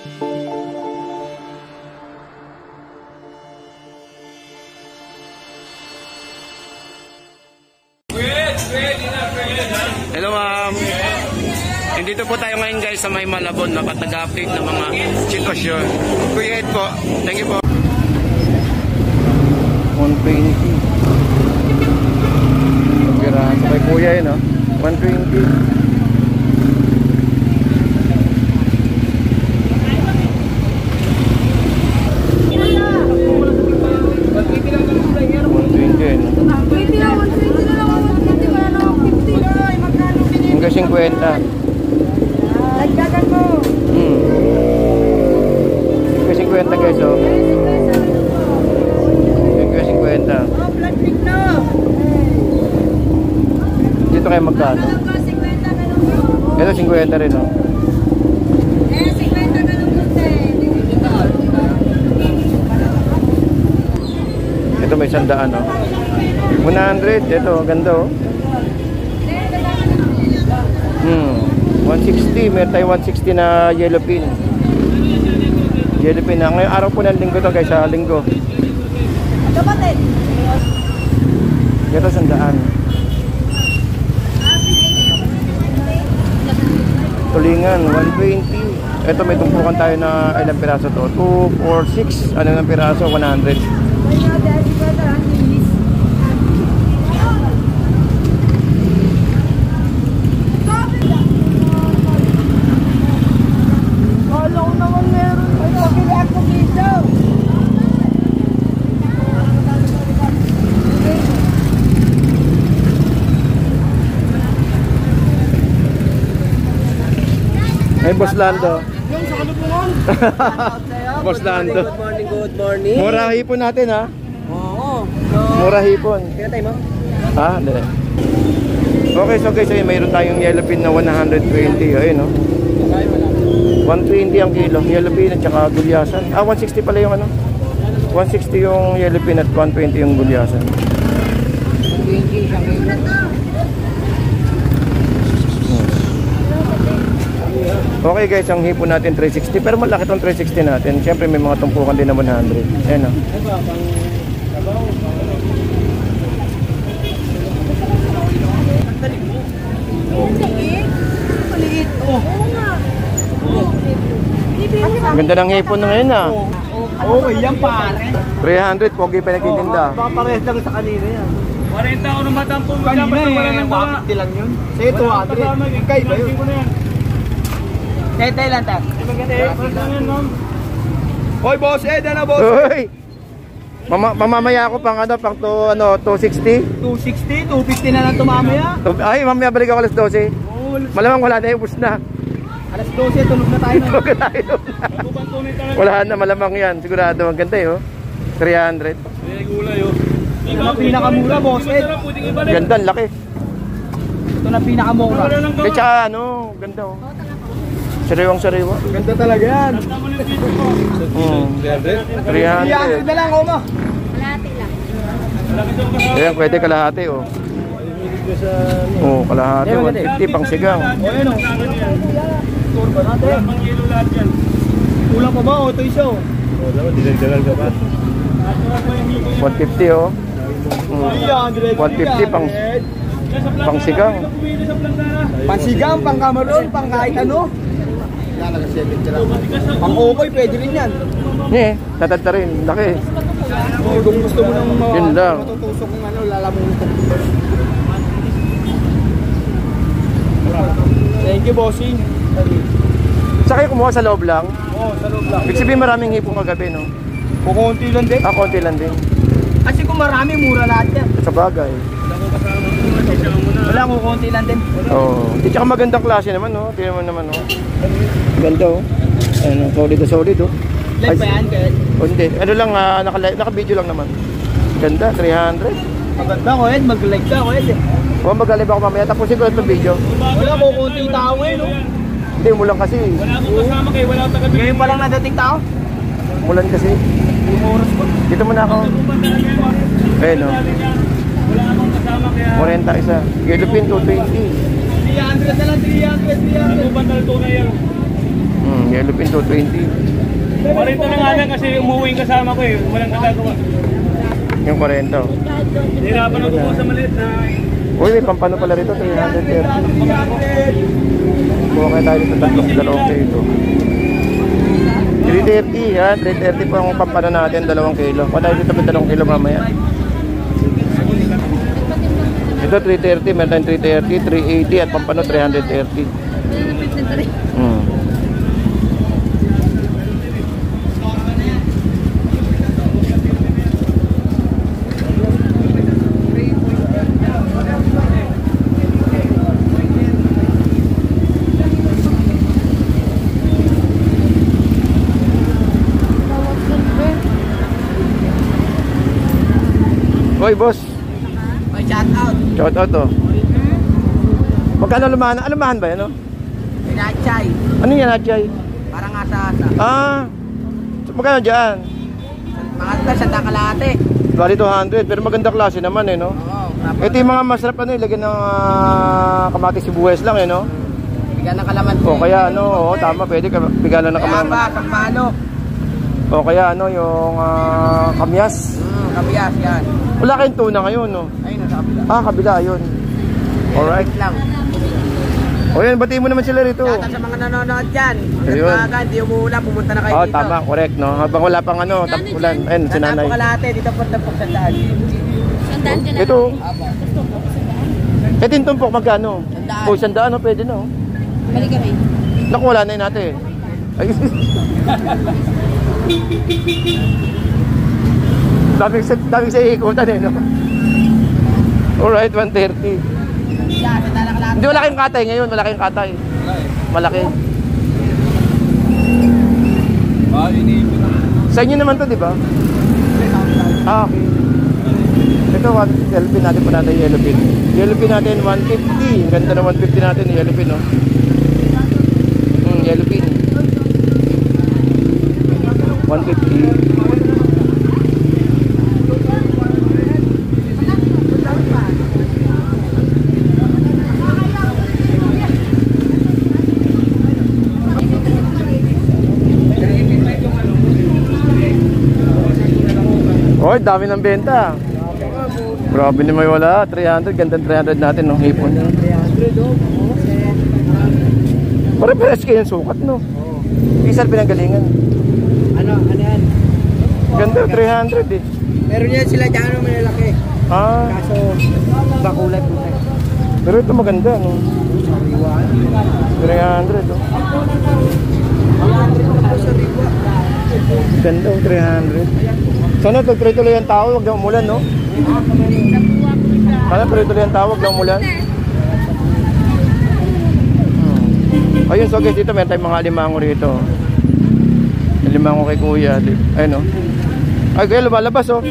Hello ma'am. Dito po tayo ngayon guys sa May Malabon, napatag-update ng mga sitwasyon. Kuya Ed po, thank you po. 120. Pagkirahan sa kay kuya yun, no? 120. Hanggang 50. Nagdagan mo. Hanggang 50 guys, oh. Hanggang 50. Oh, plastic na. Dito kayo magkano? Ito 50 rin, oh. 50 na lang punte. Ito may 100, oh. 100, ito, ganda, oh. 160, meron tayo 160 na yellow pin. Yellow pin na. Ngayong araw po ng linggo to guys, sa linggo. Kapatid. Ito 100. Tulingan, 120. Ito may tumpukan tayo na ilang piraso to. 2, 4, 6. Ano ng piraso? 100. Hey, Boss Lando. Yung sa kalupungan. Boss Lando. Good morning, good morning. Mura hipon natin, ha? Oo. Mura hipon. Pinatay mo? Ha? Hindi. Okay, so guys, mayroon tayong yellow pin na 120. Ayun, no? 120 ang kilo. Yellow pin at saka gulyasan. 160 pala yung ano? 160 yung yellow pin at 120 yung gulyasan. 20 isang kilo. Okay guys, ang hipon natin 360. Pero malaki itong 360 natin. Siyempre may mga tumpukan din na 100. Ayan, o. Ganda ng hipon na ngayon, ha. Oo, yan pare. 300, pogi pa nagtitinda. Baka parehas lang sa kanina yan. 40 ako ng matang po. Kanina eh, 150 lang yun. Sa ito, 100. Kay ba yun? Tay lang tak. Hoy boss, na boss. Hoy! Mamamaya ako pang ano, pang to, ano, 260. 260, 250 na lang tumamaya. Ay, mamaya balik ako alas 12. Malamang wala na yung bus na. Alas 12, tulog na tayo. Tulog na tayo. Wala na, malamang yan. Sigurado, ang ganda yun. 300. Ito na pinakamura, boss. Ganda, ang laki. Ito na pinakamura. Kaya tsaka ano, ganda oh. Sariwang sariwa. Ganda talaga yan. 300. 300 na lang, Oma. Kalahati lang. Ayan, pwede kalahati oh. Oh, kalahati, 150 pang sigang. O, yan o. Tour ba natin? Kulang pa ba o? Ito isa o. 150 oh. 150 pang sigang. Pansigang, pang kamaron, pang kahit ano. Pang okoy, pwede rin yan. Tatad rin, laki. Kung gusto mo nang Yun lang. matutusok ng ano, lalamutok. Thank you, bossing. Sa kayo kumuha sa loob lang? Oo, sa loob lang. Ibig sabihin maraming hipong kagabi, no? Kukunti lang din. Konti lang din. Kasi kung marami, mura lahat yan. Sa bagay. Wala, kukunti lang din. Oo. Di tsaka magandang klase naman, no? Tingnan mo naman, no? Ganda, oh. Ano, solid na solid, oh. Live ba yan, Kurt? O hindi. Ano lang, naka-video lang naman. Ganda, 300. Maganda ko, Ed. Mag-live ka, Ed. Huwag mag-live ako mamaya. Tapusin ko itong video. Wala, kukunti yung tao ngayon, no? Hindi, mulan kasi. Wala akong kasama kayo, wala akong taga. Ngayon pa lang nadating tao. Mulan kasi. Yung oras ko. Dito muna ako. Ayun, no? Wala akong kasama kaya. 40 isa. Yellow pin, 220. 300 na lang, 300. Ano ba talto na yan? Yellow pin 220. 40 na nga lang kasi umuwi yung kasama ko eh. Walang katagawa. Yung 40. Hirapan ako po sa maliit na... Uy, may pampano pala rito, 330. Buka kayo tayo dito, dalawang kilo. 330, ha? 330 po ang pampano natin, 2 kilo. Kuha tayo dito may 2 kilo mamaya. Ito 330, meron tayong 330, 380 at pampano 330. Hoy, boss. May shout out. Shout out, oh. Magkano lumahan? Alumahan ba yan, no? Pinachay. Ano yan, Achay? Parang asa-asa. Magkano dyan? Mga sa kalahati. Bali 200, pero maganda klase naman, eh, no? Oo. Ito yung mga masarap, ano, ilagyan ng kamatis sibuyas lang, eh, no? Bigyan ng kalaman. O kaya, ano, tama, pwede ka bigyan lang ng Kaya kamatis. ba, sampalo. O kaya, ano, yung kamyas. Kabiyas yan. Wala kayong tuna ngayon, no? Ayun, nasa kabila. Kabila, yun. Alright. Wait lang. O yan, batiin mo naman sila rito. Shout out sa mga nanonood dyan. Ayun. Hanggang hindi umuulan, pumunta na kayo dito. Tama, correct, no? Habang wala pang ano, tapulan. Ayun, si Nanay. nanay. Sa kalahati, dito po tapos sa daan. Sandaan ka na. Ito. Apo. Eh, tintumpok magkano? Sandaan. O, sandaan, no? Pwede, no? Balik kami. Naku, wala na yun natin. Ay. daming sa ikutan, eh, no? Alright, 130. Yan, sa daan kalahati. Hindi, wala kayong katay ngayon. Wala kayong katay. Malaki. Sa inyo naman to, di ba? Okay. Ito, yellow pin natin po natin, yellow pin. Yellow pin natin, 150. Ganda na 150 natin, yellow pin, no? Yellow pin. 150. Oy, dami ng benta. Grabe ni may wala. 300, ganda 300 natin, no? Hipon. 300, oh. Pare-pares kayo yung sukat, no? Isang pinanggalingan. Ano yan? Ganda, 300 eh. Meron yan sila dyan, malalaki. Kaso, bakulay po tayo. Pero ito maganda, no? 300, oh. Ganda, oh, 300. Sana tuloy-tuloy ang tao, huwag na umulan, no? Sana tuloy-tuloy ang tao, huwag na umulan. Ayun, so guys, dito meron tayong mga alimango rito. Alimango kay kuya. Ayun, no? Ay, kaya lumalabas, oh.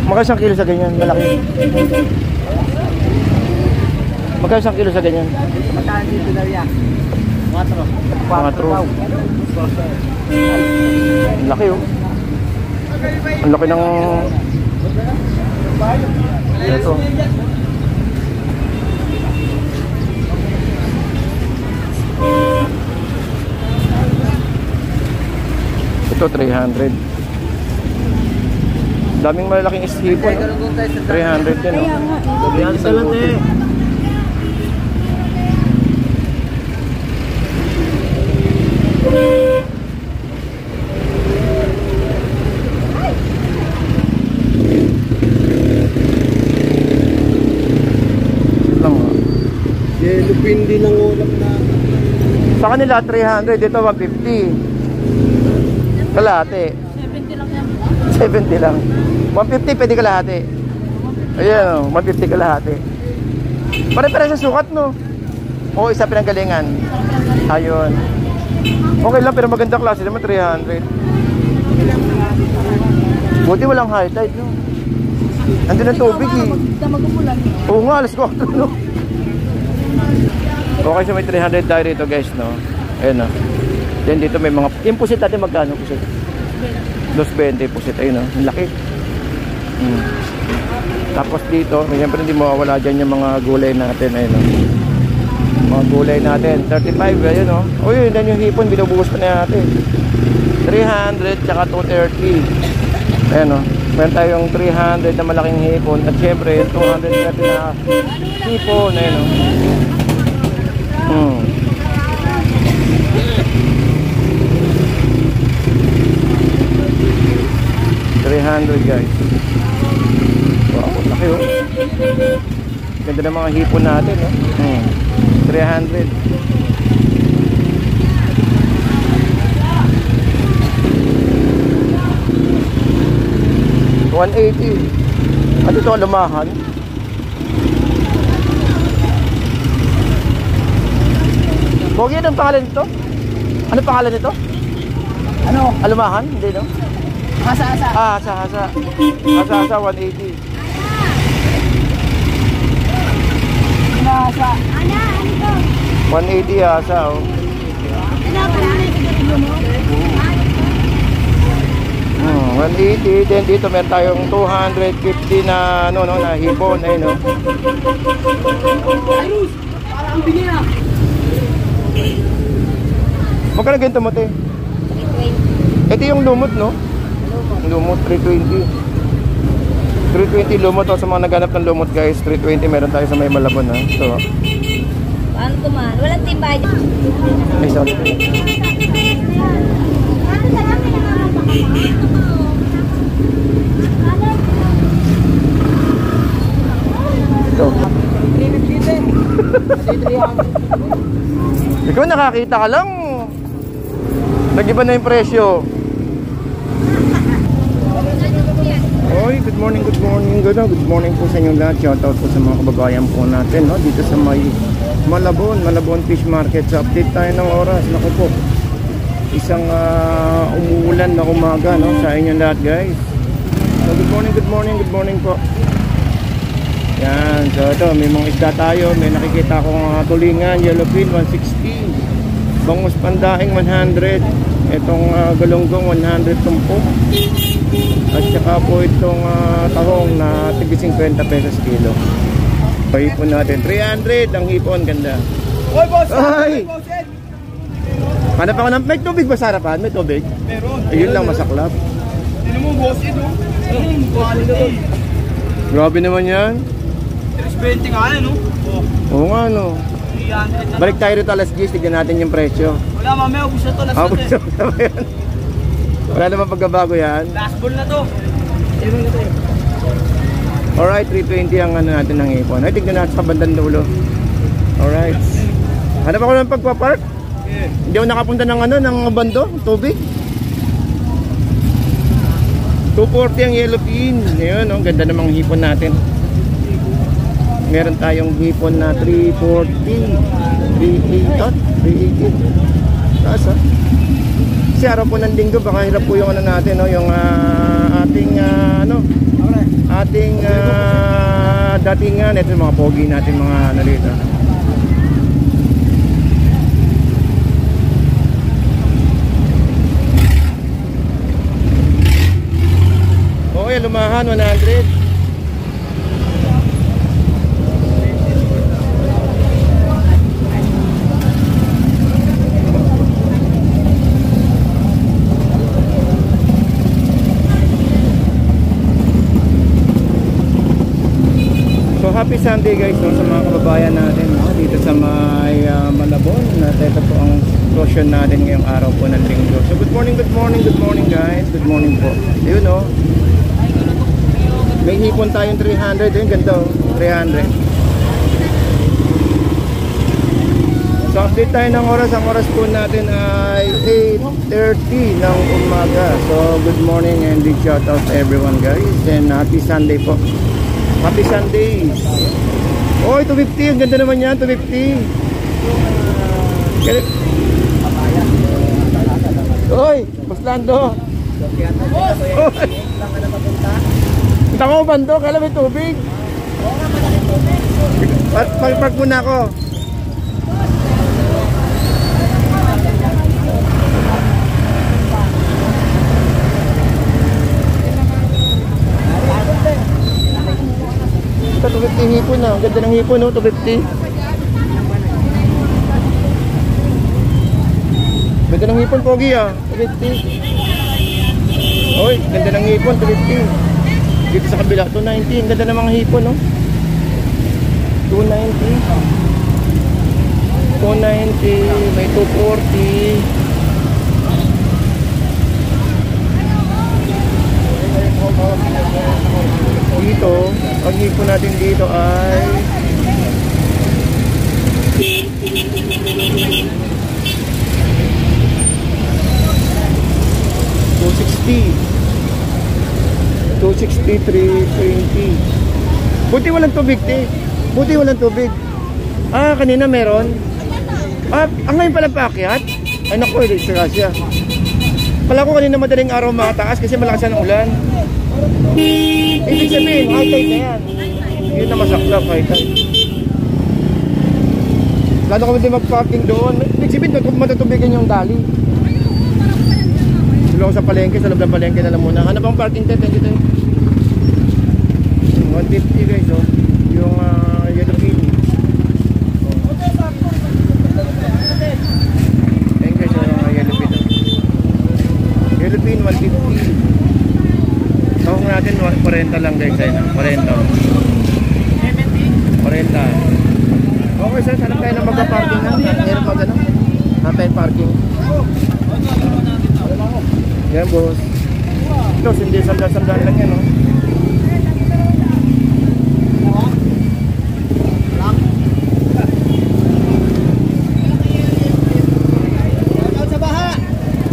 Magkano isang kilo sa ganyan? Malaki. Magkano isang kilo sa ganyan? Mataan dito na yan. 4. Mga true. Ang laki, oh. Ang laki ng... Ito. Ito, 300. Daming malalaking istipon, no? 300 din, no? Kaya nga. Yellow pin din ang ulam na. Sa kanila 300, dito 150. Kalahati. 70 lang yan. 70 lang. 150 pwede kalahati. Ayan, 150 kalahati. Pare-pare sa sukat, no? O isa pinanggalingan. Ayun. Okay lang, pero maganda klase naman, 300. Buti walang high tide, no? Andun ang tubig, eh. Mag-umulan. Oo nga, alas ko, no? Okay, so may 300 tayo rito, guys, no? Ayan, no? Then dito may mga... Yung pusit natin, magkano pusit? 220 pusit, ayun, no? Ang laki. Tapos dito, siyempre hindi mawawala dyan yung mga gulay natin. Ayun, no? Mga gulay natin. 35, ayun o. Oh. Uy, yun yung hipon, binubuhos pa na natin. 300, tsaka 230. Ayun o. Meron tayong 300 na malaking hipon. At syempre, yung 230 na hipon. Ayun o. 300 guys. Wow, laki oh. Ganda ng mga hipon natin oh. 300. $180. Ano ito, alumahan? Pogi, anong pangalan nito? Ano pangalan nito? Ano? Alumahan? Hindi no? Asa-asa. Ah, asa-asa. Asa-asa, 180. Asa. 180 asa, oh. 180. Then dito meron tayong 250 na, ano, no, na hipon, eh, no. Parang bili na. Magkano ganito mo, te? 320. Ito yung lumot, no? Lumot, 320. 320 lumot. O sa mga naghanap ng lumot, guys, 320 meron tayo sa may Malabon, ha? Ito. Paano ito man? Walang timbay. Ay, sorry. Ito. Ikaw nakakita ka lang. Nag-iba na yung presyo. Oy, good morning, good morning. Good morning po sa inyo lahat. Shoutout po sa mga kababayan po natin, no? Dito sa may Malabon Fish Market. So update tayo ng oras. Naku po, isang umuulan na umaga, no? Sa inyo lahat, guys. So good morning po. Yan, so ito, may mga isda tayo. May nakikita akong tulingan, yellowfin 160, bangus pandaing 100, itong galunggong 100 tumpo, at saka po itong tahong na tig 50 pesos kilo. Hipon natin 300 ang hipon, ganda. Oy, boss! Ay! Boss Ed! Hanap ako ng, may tubig ba sa harapan? May tubig? Meron. Ayun lang, masaklap. Sino mo, boss Ed, oh? Quality. Grabe naman yan. 320 nga yan, oh. Oo nga, no. 300 na. Balik tayo rito alas 10, tignan natin yung presyo. Wala, mamaya, ubus na to. Last Ah, ball gusto mo ba yan? Wala naman pagkabago yan. Last ball na to. Sino na to eh? Alright, 320 ang ano natin ng ipon. Ay, tignan natin sa bandang dulo. Alright. Hanap ako ng pagpapark. Yeah. Hindi ako nakapunta ng ano, ng bando, tubig. 240 ang yellowfin. Ayun, oh, ganda namang hipon natin. Meron tayong hipon na 340, 380. Taas, ha? Kasi araw po ng linggo, baka hirap po yung ano natin, no? Yung ating ating datingan. Ito yung mga pogi natin, mga ano dito. Okay, lumahan 100. So happy Sunday guys, no, sa mga kababayan natin, no, dito sa may Malabon. At ito po ang sitwasyon natin ngayong araw po ng linggo. So good morning guys. Good morning po. Ayun, no. May hipon tayong 300. Ayun, ganda, oh. 300. So update tayo ng oras. Ang oras po natin ay 8:30 ng umaga. So good morning and big shout out to everyone guys. And happy Sunday po. Happy Sunday. Oy, 250. Ang ganda naman yan, 250. Oy, Boss Lando. Oy. Kita ko bando, kailan may tubig? Park muna ako. Ito, 250 hipon na. Ganda ng hipon, no? 250. Ganda ng hipon, pogi ah. 250. Oy, ganda ng hipon, 250. Dito sa kabila, 290. Ganda ng mga hipon, no? 290. 290. May 240. Dito, ang hipon natin dito ay 260, 320. Buti walang tubig, te. Buti walang tubig. Ah, kanina meron. Ah, ngayon pala paakyat? Ay naku, siya. Pala ko kanina madaling araw mataas kasi malakas ang ulan. Ibig sabihin, high tide na yan. Yun na masaklap, high tide. Lalo kami din mag-parking doon. Ibig sabihin, matutubigan yung dali. Dito ako sa palengke, sa loob ng palengke na lang muna. Ano bang parking tayo? 20 tayo. 150 guys, oh. Yung yellow pin. Ayan guys, yung yellow pin. Yellow pin, 150. Tawag natin, 40 lang guys. Ayun, 40. 40. Okay sir, sarap tayo na magpa-parking na. Meron mag ano? Natin parking. Yan boss. Ito, hindi sandal-sandal lang yan, no?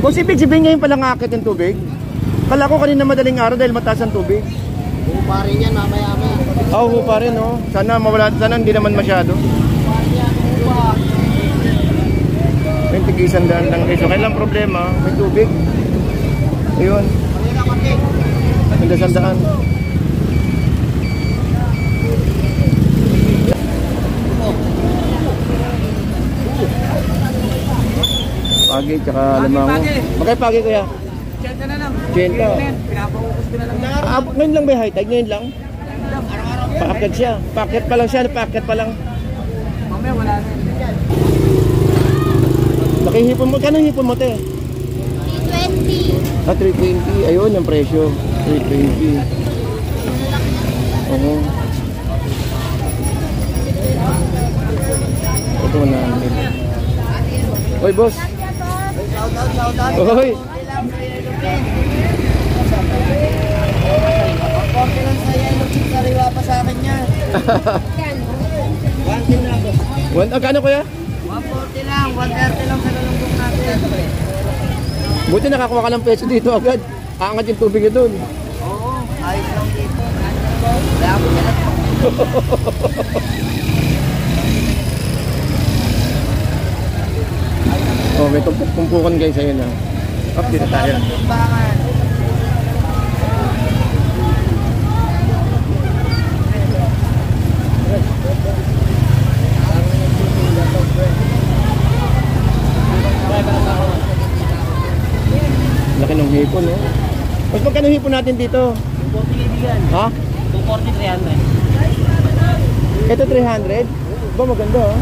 Boss, ibig sabihin ngayon palang akit yung tubig? Kala ko kanina madaling araw dahil mataas ang tubig. Hupa rin yan, mamaya-maya. Oo, hupa rin, no? Sana mawala, sana hindi naman masyado. May tig-isandaan lang guys. So, kailang problema, may tubig. Ayun. Sandaan. Pagi, tsaka lamango. Magkay pagi kuya? 80 na lang. 80. Pinapaukos ko na lang. Ngayon lang ba high tide? Ngayon lang? Paakyat siya. Paakyat pa lang siya. Paakyat pa lang. Mamaya wala na. Nakihipon mo. Kano hipon mo, te? 320. Ah, 320. Ayun yung presyo. 320. Oo. Ito na. Oy, boss. Shout out. Oy. Konti lang sa yellow pin, sariwa pa sa akin yan. 110 na boss. Kano kuya? 140 lang, 130 lang sa lalunggong natin. Buti nakakuha ka ng peso dito agad. Aangat yung tubig nyo dun. Oo, ayos lang dito. Kaya ako nila. Oh, may tumpukan guys, ayun na. Up, dito tayo. Tumbangan. Laki ng hipon, eh. Mas magkano hipon natin dito? 240 kaibigan. Ha? 240, 300. Ito 300? Ba maganda, oh.